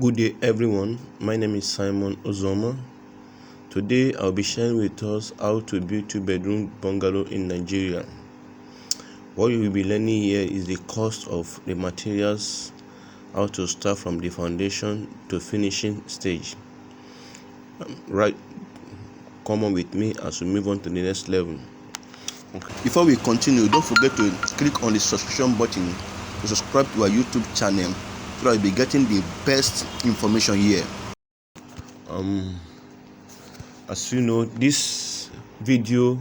Good day everyone, my name is Simon Ogbuanu. Today I'll be sharing with us how to build 2-bedroom bungalow in Nigeria. What you will be learning here is the cost of the materials, how to start from the foundation to finishing stage. Right, come on with me as we move on to the next level. Before we continue, don't forget to click on the subscription button to subscribe to our YouTube channel so that you'll be getting the best information here. As you know, this video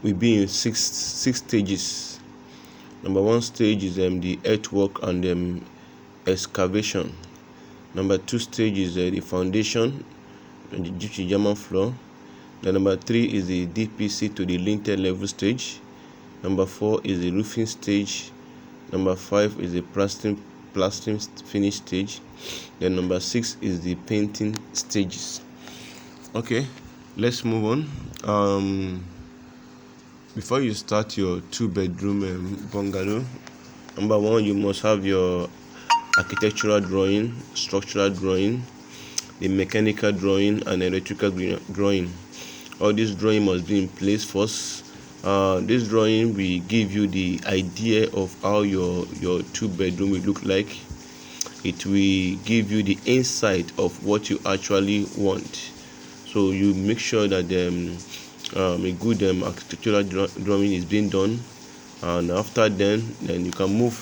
will be in six stages. Number 1 stage is the earthwork and excavation. Number 2 stage is the foundation and the gypsy German floor. Then number 3 is the DPC to the lintel level stage. Number 4 is the roofing stage. Number 5 is the plastering finish stage. Then number 6 is the painting stages. Okay, let's move on. Before you start your 2-bedroom bungalow, number 1, you must have your architectural drawing, structural drawing, the mechanical drawing, and electrical drawing. All this drawing must be in place first. This drawing will give you the idea of how your 2-bedroom will look like. It will give you the insight of what you actually want. So you make sure that a good architectural drawing is being done, and after then you can move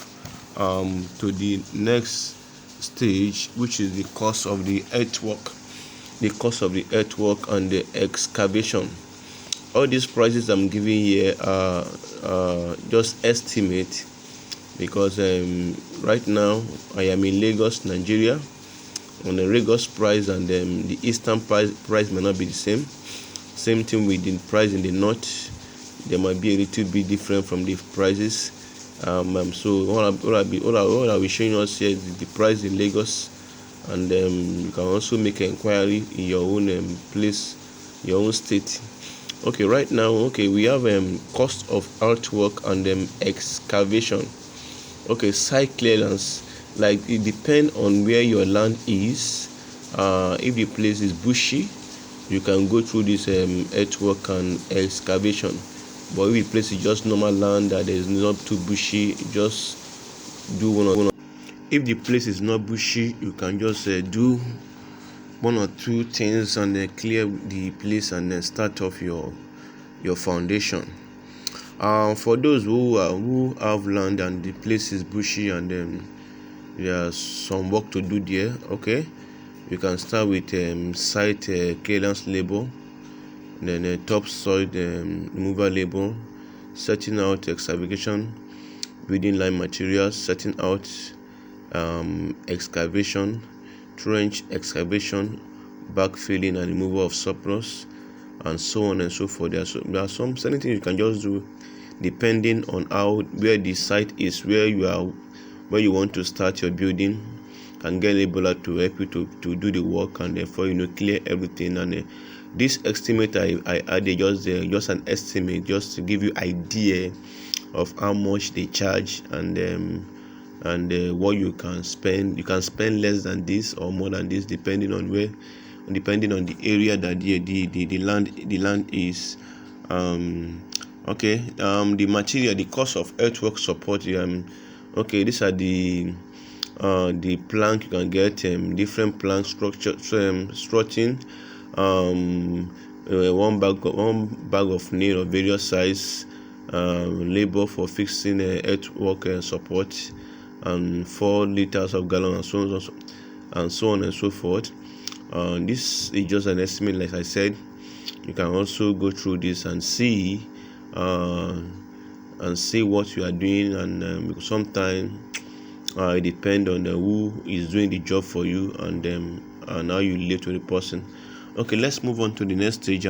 to the next stage, which is the cost of the earthwork. The cost of the earthwork and the excavation. All these prices I'm giving here are just estimate, because right now I am in Lagos, Nigeria. On the Lagos price and the eastern price may not be the same. Same thing with the price in the north. There might be a little bit different from the prices. So all I'll be showing us here is the price in Lagos, and you can also make an inquiry in your own place, your own state. Okay, right now, we have cost of earthwork and excavation. Okay, site clearance, like it depends on where your land is. If the place is bushy, you can go through this earthwork and excavation. But if the place is just normal land that is not too bushy, just do one or two. If the place is not bushy, you can just do 1 or 2 things and then clear the place and then start off your foundation. For those who have land and the place is bushy and then there's some work to do there, okay, you can start with site clearance labor, then topsoil removal labor, setting out excavation, building line materials, setting out excavation, trench excavation, backfilling and removal of surplus, and so on and so forth. There are some certain things you can just do depending on where the site is, where you want to start your building. Can get a laborer to help you to do the work, and therefore clear everything. And this estimate I added just an estimate, just to give you idea of how much they charge and what you can spend. You can spend less than this or more than this, depending on the area that the land is. The material, the cost of earthwork support. These are the plank you can get, different plank structure, strutting, one bag of nail of various size, labor for fixing earthwork support, and 4 liters of gallon, and so on and so forth. This is just an estimate, like I said. You can also go through this and see what you are doing, and because sometimes it depends on who is doing the job for you and how you relate to the person. Okay, let's move on to the next stage,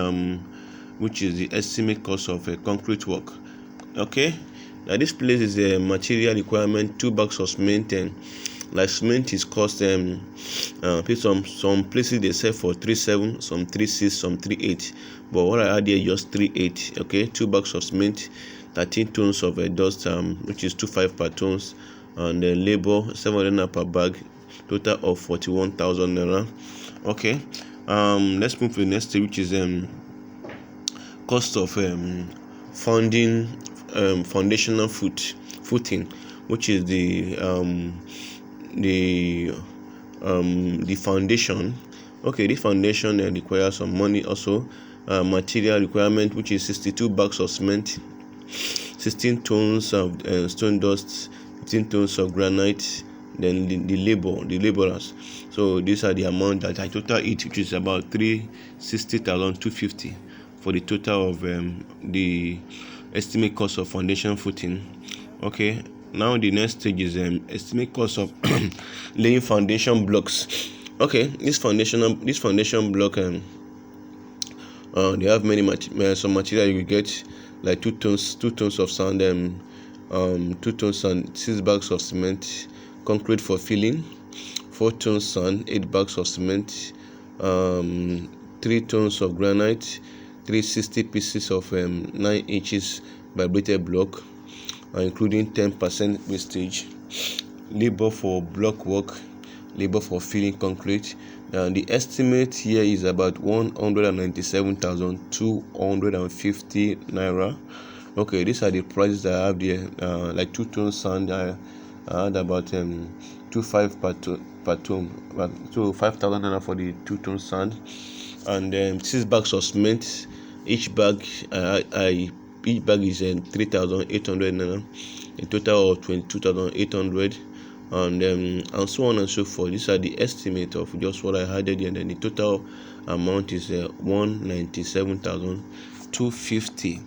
which is the estimate cost of concrete work. Okay, now this place is a material requirement: 2 bags of cement. Like cement is cost some places they sell for 3.7, some 3.6, some 3.8, but what I add here just 3.8. okay, 2 bags of cement, 13 tons of dust, which is 2.5 per tons, and labor 700 per bag. total of 41,000 naira. Okay, let's move to the next stage, which is cost of funding foundational footing, which is the foundation. Okay, the foundation requires some money also. Material requirement, which is 62 bags of cement, 16 tons of stone dust, 15 tons of granite, then the laborers. So these are the amount that I total it, which is about 360,250 for the total of the estimate cost of foundation footing. Okay, now the next stage is estimate cost of laying foundation blocks. Okay, this foundation block they have some material you get, like 2 tons of sand, 2 tons and 6 bags of cement, concrete for filling, 4 tons sand, 8 bags of cement, 3 tons of granite, 360 pieces of 9 inches vibrated block, including 10% wastage, labor for block work, labor for filling concrete. The estimate here is about 197,250 naira. Okay, these are the prices that I have there. Like 2 tons sand, I had about 2.5 per ton, so 5,000 naira for the 2 tons sand, and 6 bags of cement. Each bag is 3,800 naira, a total of 22,800. And so on and so forth. These are the estimate of just what I added here, and then the total amount is 197,250.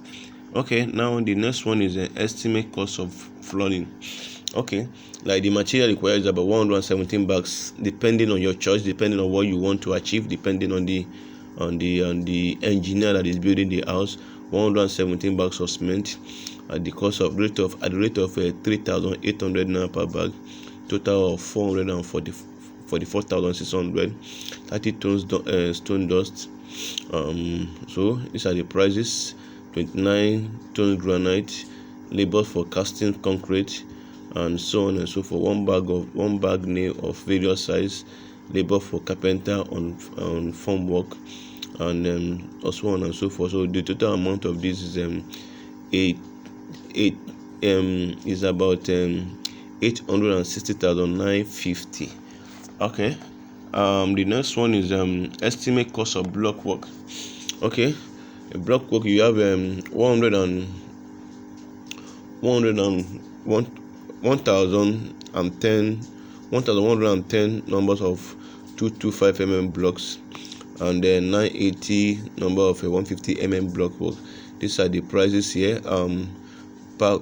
Okay, now the next one is the estimate cost of flooding. Okay, like the material required is about 117 bags, depending on your choice, depending on what you want to achieve, depending on the engineer that is building the house. 117 bags of cement at the rate of 3,800 naira per bag, total of 444,600. 30 tons stone dust. So these are the prices. 29 tons granite, labor for casting concrete, and so on and so forth. One bag nail of various size, labor for carpenter on form work, and so on and so forth. So the total amount of this is is about 860,950. Okay, the next one is estimate cost of block work. Okay, a block work, you have 1,110 numbers of 225 blocks, and then 980 number of 150 block work. These are the prices here.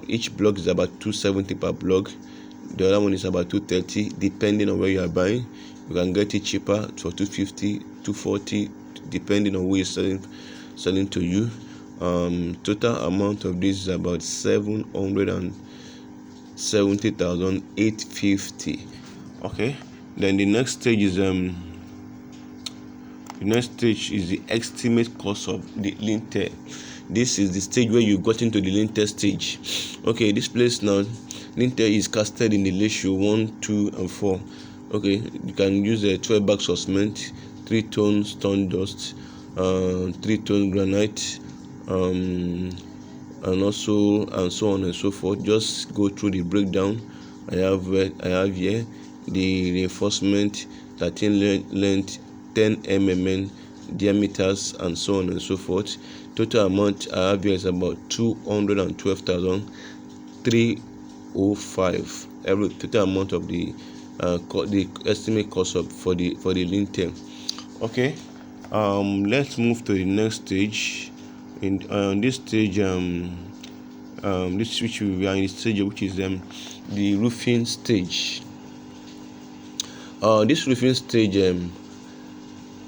Each block is about 270 per block. The other one is about 230, depending on where you are buying. You can get it cheaper for 250, 240, depending on who is selling to you. Total amount of this is about 770,850. Okay, then the next stage is the estimate cost of the lintel. This is the stage where you got into the lintel stage. Okay, this place now, lintel is casted in the ratio 1, 2, and 4. Okay, you can use 12 bags of cement, 3 tons stone dust, 3 tons granite, and so on and so forth. Just go through the breakdown. I have here the reinforcement, 13 length, 10 mm diameters, and so on and so forth. Total amount I have here is about 212,305. Every total amount of the estimate cost for the lintel. Okay, let's move to the next stage. In this stage, which we are in the stage, which is the roofing stage. This roofing stage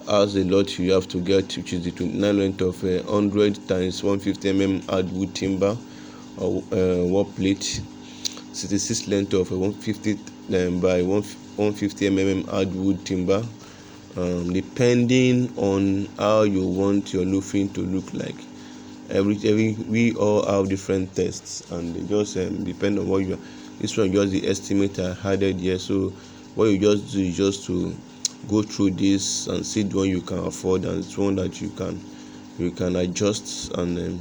has a lot you have to get, which is the 29 length of 100 times 150 hardwood timber or wall plate, 66 length of 150 by 150 hardwood timber, depending on how you want your roofing to look like. We all have different tests, and they just depend on what you are. This one just the estimate I added here. So what you just do is just to go through this and see the one you can afford and the one that you can adjust, and the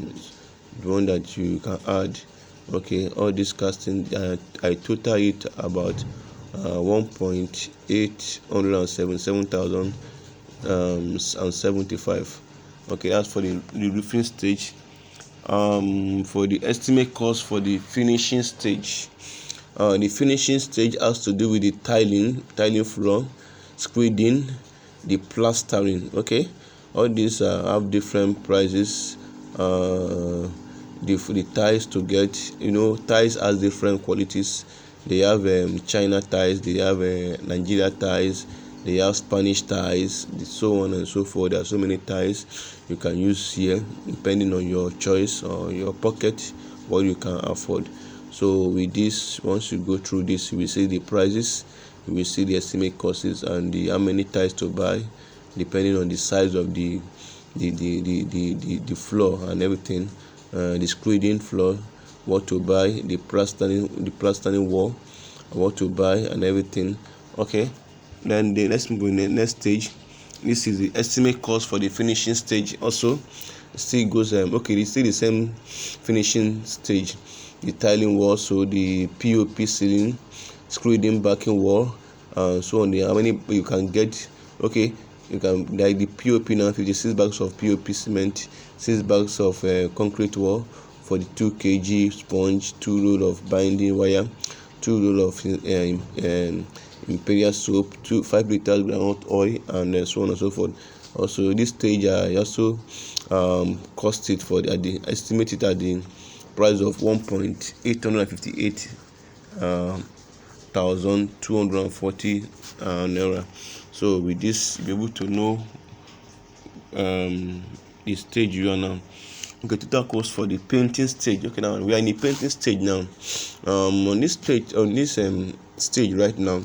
one that you can add. Okay, all this casting, I total it about 1,877,075. Okay, that's for the roofing stage. For the estimate cost for the finishing stage, the finishing stage has to do with the tiling floor, screeding, the plastering. Okay, all these have different prices. The tiles to get, tiles has different qualities. They have China tiles, they have Nigeria tiles, they have Spanish tiles, so on and so forth. There are so many tiles you can use here depending on your choice or your pocket, what you can afford. So with this, once you go through this, you will see the prices, you will see the estimate costs, and how many tiles to buy depending on the size of the floor and everything. The screeding floor, what to buy, the plastering wall, what to buy and everything. Okay, then the next stage. This is the estimate cost for the finishing stage. Also, still goes it's still the same finishing stage. The tiling wall, so the POP ceiling, screeding backing wall, so on. How many you can get? Okay, you can, like the POP now, 56 bags of POP cement, 6 bags of concrete wall, for the 2 kg sponge, 2 roll of binding wire, 2 roll of imperial soap, 5 liters groundnut oil, and so on and so forth. Also, this stage also cost it for the estimated at the price of 1,858,240 naira. So with this, you'll be able to know the stage you are now. Okay, total cost for the painting stage. Okay, now we are in the painting stage now. On this stage right now,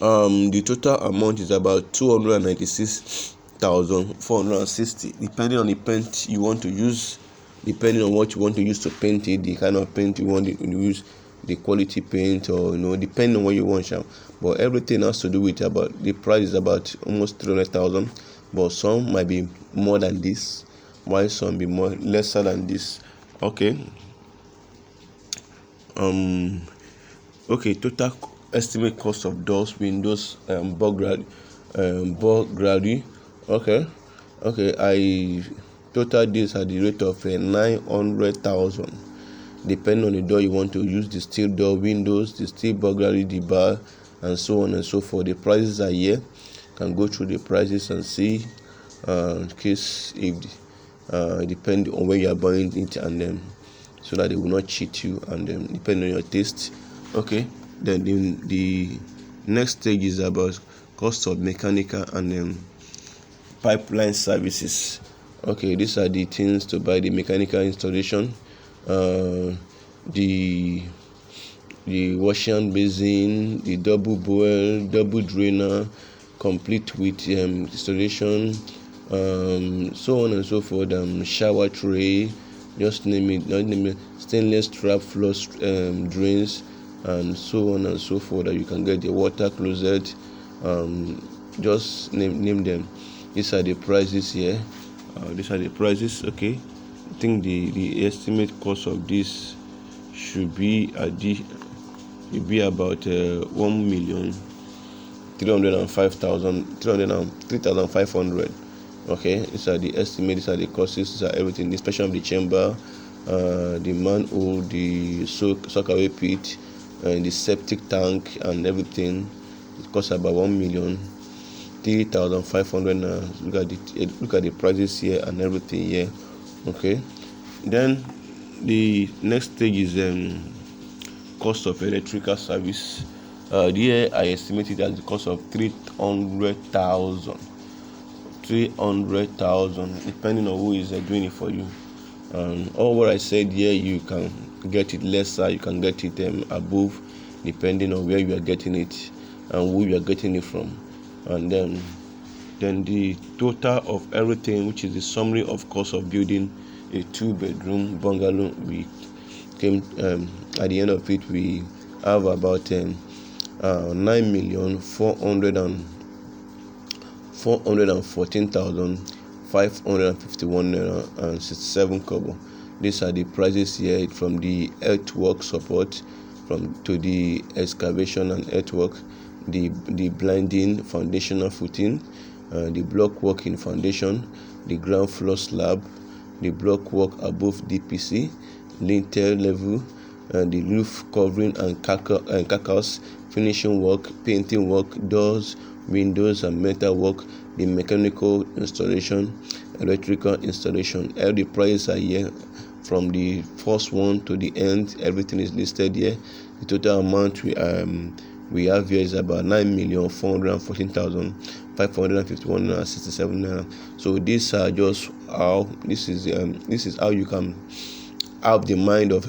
the total amount is about 296,460, depending on the paint you want to use, depending on what you want to use to paint it, the kind of paint you want to use, the quality paint, or depending on what you want. But everything has to do with about the price is about almost 300,000, but some might be more than this, while some be more lesser than this. Okay. Total estimate cost of doors, windows, burglary. Okay, I total this at the rate of 900,000, depending on the door you want to use, the steel door, windows, the steel burglary, the bar, and so on and so forth. The prices are here. You can go through the prices and see, in case if depend on where you are buying it, and so that they will not cheat you, and depend on your taste. Okay, then the next stage is about cost of mechanical and pipeline services. Okay, these are the things to buy: the mechanical installation, the washing basin, the double boil, double drainer, complete with installation, so on and so forth. Shower tray, just name it, stainless trap floor drains, and so on and so forth. That you can get the water closet, just name them. These are the prices here. These are the prices. Okay, I think the estimate cost of this should be about 1,305,500. Okay, these are the estimates. These are the costs. These are everything, the inspection of the chamber, the manhole, the soakaway pit, and the septic tank, and everything. It costs about 1,03,500. Look at the prices here and everything here. Okay, then the next stage is cost of electrical service. Here I estimated as the cost of 300,000, depending on who is doing it for you. All what I said here, you can get it lesser, you can get it above, depending on where you are getting it and who you are getting it from. And then the total of everything, which is the summary of cost of building a 2-bedroom bungalow, we came at the end of it, we have about 9,414,551 naira and 67 kobo. These are the prices here from the earthwork support to the excavation and earthwork, the blinding foundational footing, the block work in foundation, the ground floor slab, the block work above DPC, lintel level, the roof covering and carcass, finishing work, painting work, doors, windows and metal work, the mechanical installation, electrical installation. All the prices are here from the first one to the end. Everything is listed here. The total amount we have here is about 9,414,551 and 67 naira. So these are just how this is how you can have the mind of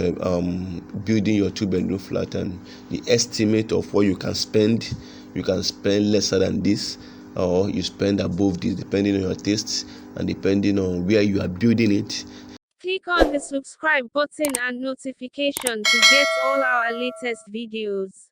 building your 2-bedroom flat, and the estimate of what you can spend. You can spend lesser than this, or you spend above this, depending on your tastes and depending on where you are building it. Click on the subscribe button and notification to get all our latest videos.